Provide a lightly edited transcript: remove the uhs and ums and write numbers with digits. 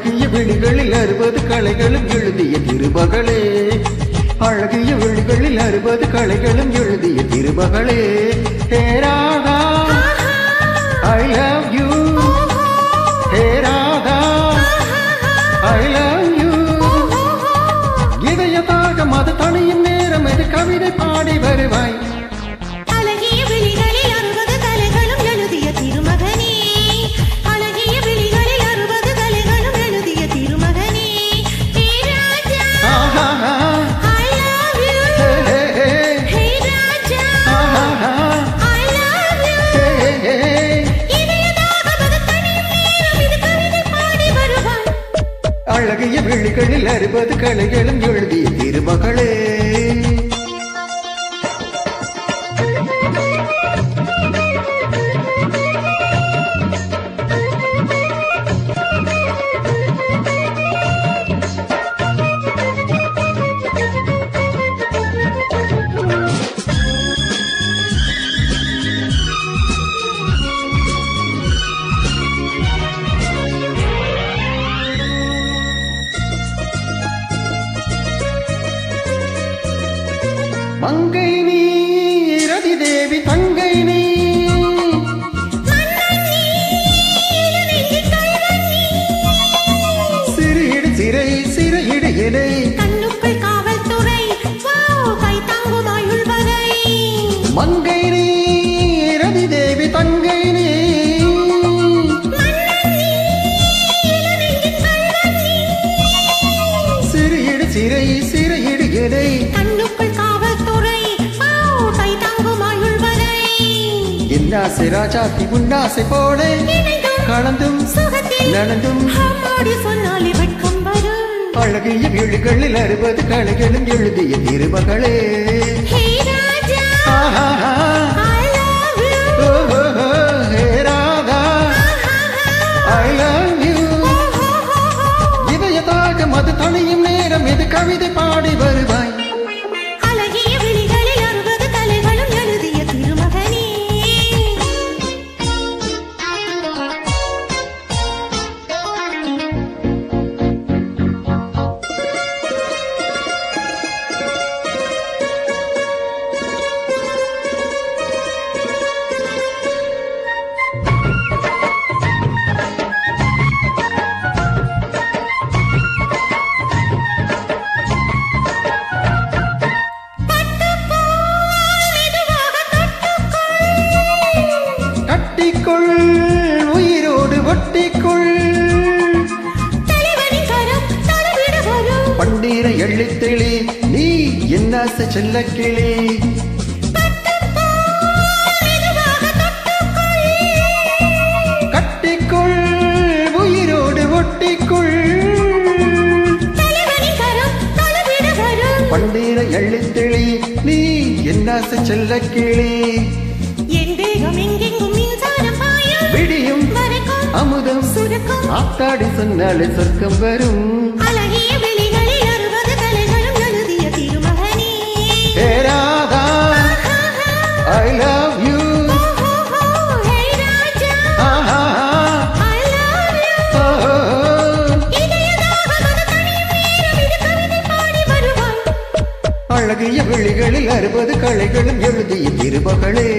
அழகிய விழிகளில் 60 கலைகளும் எழுதிய திருமகளே, அழகிய விழிகளில் 60 கலைகளும் எழுதிய திருமகளே. ஹே Radha I love you, hey Radha I love you. இதயதாக மது தனியும் நேரம் இது கவிதை பாடி வருவாய். அழகிய விழிகளில் 60 கலைகளும் எழுதிய திருமகளே. மங்கை நீ ரதி தேவி தங்கை நீ, சிறையிடு சிறை சிறையிடு எனை, கண்ணுக்குள் காவல்துறை கை தாங்கும் ஆயுள் வரை. மங்கை நீ ரதி தேவி தங்கை நீ, சிறையிடு சிறை சிறையிடு எனை, கண்ணுக்குள் இன்னாசை ராஜாத்தி உன்னாசை போல கலந்தும் நடந்தும் சொன்னாலே வெட்கம் வரும். அழகிய விழிகளில் 60 கலைகளும் எழுதிய திருமகளே. ஹே ராதா I love you. இதயதாக மது தனியும் நேரம் இது கவிதை பாடி வருவாய். உயிரோடு ஒட்டிக்குள் பண்டீர எள்ளித்திளி நீ என்னாச செல்ல கிளி, கட்டிக்குள் உயிரோடு ஒட்டிக்குள் பண்டீர எள்ளித்திளி நீ என்னாச செல்ல கிளி. விடியும் அமுதம் ஆத்தாடி சொன்னாலே சொர்க்கம் வரும். அழகிய விழிகளில் 60 கலைகளும் எழுதிய திருமகனே. ஹே Radha I love you. Hey Raja I love you. இதயதாக மது தனியும் நேரம் இது கவிதை பாடி வருவாய். அழகிய விழிகளில் 60 கலைகளும் எழுதிய திருமகளே.